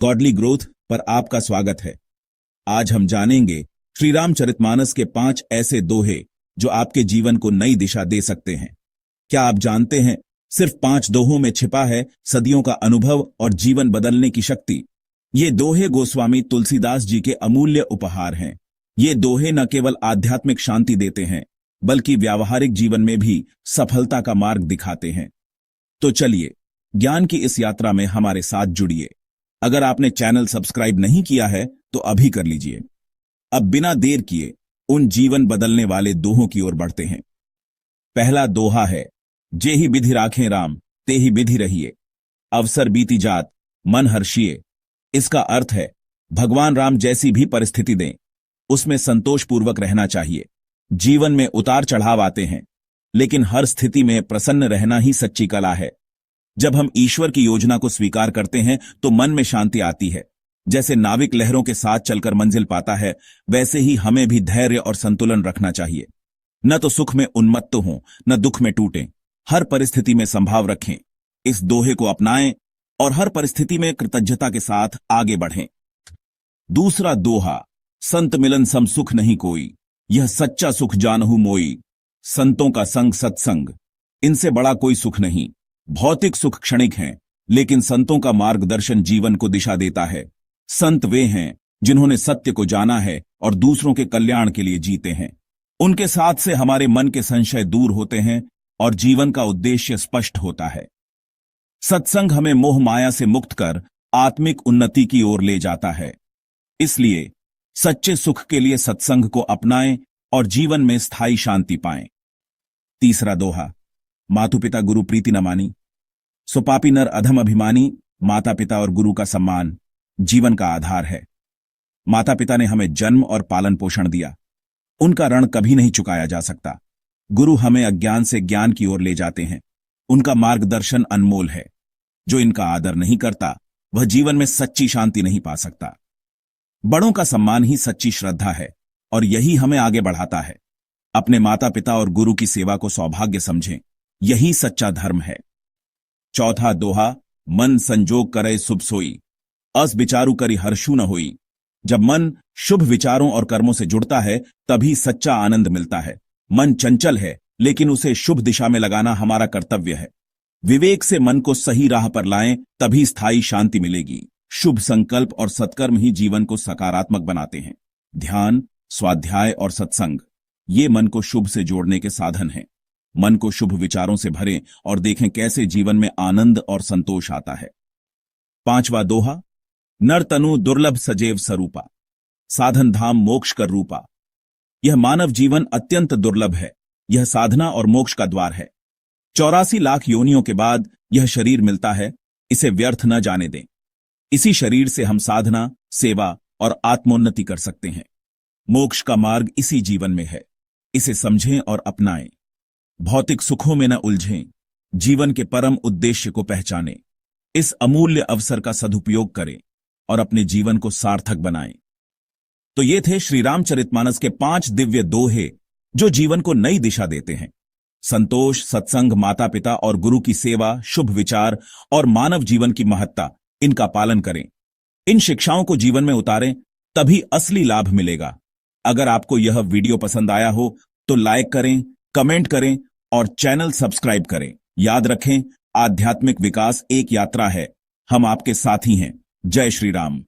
Godly growth पर आपका स्वागत है। आज हम जानेंगे श्री रामचरितमानस के 5 ऐसे दोहे जो आपके जीवन को नई दिशा दे सकते हैं। क्या आप जानते हैं, सिर्फ 5 दोहों में छिपा है सदियों का अनुभव और जीवन बदलने की शक्ति। ये दोहे गोस्वामी तुलसीदास जी के अमूल्य उपहार हैं। ये दोहे न केवल आध्यात्मिक शांति देते हैं, बल्कि व्यावहारिक जीवन में भी सफलता का मार्ग दिखाते हैं। तो चलिए, ज्ञान की इस यात्रा में हमारे साथ जुड़िए। अगर आपने चैनल सब्सक्राइब नहीं किया है तो अभी कर लीजिए। अब बिना देर किए उन जीवन बदलने वाले दोहों की ओर बढ़ते हैं। पहला दोहा है, जे ही विधि राखें राम ते ही विधि रहिए, अवसर बीती जात मन हर्षिए। इसका अर्थ है, भगवान राम जैसी भी परिस्थिति दें, उसमें संतोषपूर्वक रहना चाहिए। जीवन में उतार चढ़ाव आते हैं, लेकिन हर स्थिति में प्रसन्न रहना ही सच्ची कला है। जब हम ईश्वर की योजना को स्वीकार करते हैं तो मन में शांति आती है। जैसे नाविक लहरों के साथ चलकर मंजिल पाता है, वैसे ही हमें भी धैर्य और संतुलन रखना चाहिए। न तो सुख में उन्मत्त हों, न दुख में टूटें। हर परिस्थिति में संभाव रखें। इस दोहे को अपनाएं और हर परिस्थिति में कृतज्ञता के साथ आगे बढ़ें। दूसरा दोहा, संत मिलन सम सुख नहीं कोई, यह सच्चा सुख जानहु मोई। संतों का संग सत्संग, इनसे बड़ा कोई सुख नहीं। भौतिक सुख क्षणिक हैं, लेकिन संतों का मार्गदर्शन जीवन को दिशा देता है। संत वे हैं जिन्होंने सत्य को जाना है और दूसरों के कल्याण के लिए जीते हैं। उनके साथ से हमारे मन के संशय दूर होते हैं और जीवन का उद्देश्य स्पष्ट होता है। सत्संग हमें मोह माया से मुक्त कर आत्मिक उन्नति की ओर ले जाता है। इसलिए सच्चे सुख के लिए सत्संग को अपनाएं और जीवन में स्थायी शांति पाएं। तीसरा दोहा, मातु पिता गुरु प्रीति न मानी, सो पापी नर अधम अभिमानी। माता पिता और गुरु का सम्मान जीवन का आधार है। माता पिता ने हमें जन्म और पालन पोषण दिया, उनका ऋण कभी नहीं चुकाया जा सकता। गुरु हमें अज्ञान से ज्ञान की ओर ले जाते हैं, उनका मार्गदर्शन अनमोल है। जो इनका आदर नहीं करता, वह जीवन में सच्ची शांति नहीं पा सकता। बड़ों का सम्मान ही सच्ची श्रद्धा है और यही हमें आगे बढ़ाता है। अपने माता पिता और गुरु की सेवा को सौभाग्य समझें, यही सच्चा धर्म है। चौथा दोहा, मन संजोग करे शुभ सोई, अस विचारु करी हर्षु न होई। जब मन शुभ विचारों और कर्मों से जुड़ता है, तभी सच्चा आनंद मिलता है। मन चंचल है, लेकिन उसे शुभ दिशा में लगाना हमारा कर्तव्य है। विवेक से मन को सही राह पर लाएं, तभी स्थायी शांति मिलेगी। शुभ संकल्प और सत्कर्म ही जीवन को सकारात्मक बनाते हैं। ध्यान, स्वाध्याय और सत्संग, ये मन को शुभ से जोड़ने के साधन हैं। मन को शुभ विचारों से भरें और देखें कैसे जीवन में आनंद और संतोष आता है। पांचवा दोहा, नर तनु दुर्लभ सजेव स्वरूपा, साधन धाम मोक्ष कर रूपा। यह मानव जीवन अत्यंत दुर्लभ है। यह साधना और मोक्ष का द्वार है। 84 लाख योनियों के बाद यह शरीर मिलता है, इसे व्यर्थ न जाने दें। इसी शरीर से हम साधना, सेवा और आत्मोन्नति कर सकते हैं। मोक्ष का मार्ग इसी जीवन में है, इसे समझें और अपनाएं। भौतिक सुखों में न उलझें, जीवन के परम उद्देश्य को पहचानें। इस अमूल्य अवसर का सदुपयोग करें और अपने जीवन को सार्थक बनाएं। तो ये थे श्री रामचरितमानस के 5 दिव्य दोहे जो जीवन को नई दिशा देते हैं। संतोष, सत्संग, माता पिता और गुरु की सेवा, शुभ विचार और मानव जीवन की महत्ता, इनका पालन करें। इन शिक्षाओं को जीवन में उतारें, तभी असली लाभ मिलेगा। अगर आपको यह वीडियो पसंद आया हो तो लाइक करें, कमेंट करें और चैनल सब्सक्राइब करें। याद रखें, आध्यात्मिक विकास एक यात्रा है। हम आपके साथी हैं। जय श्री राम।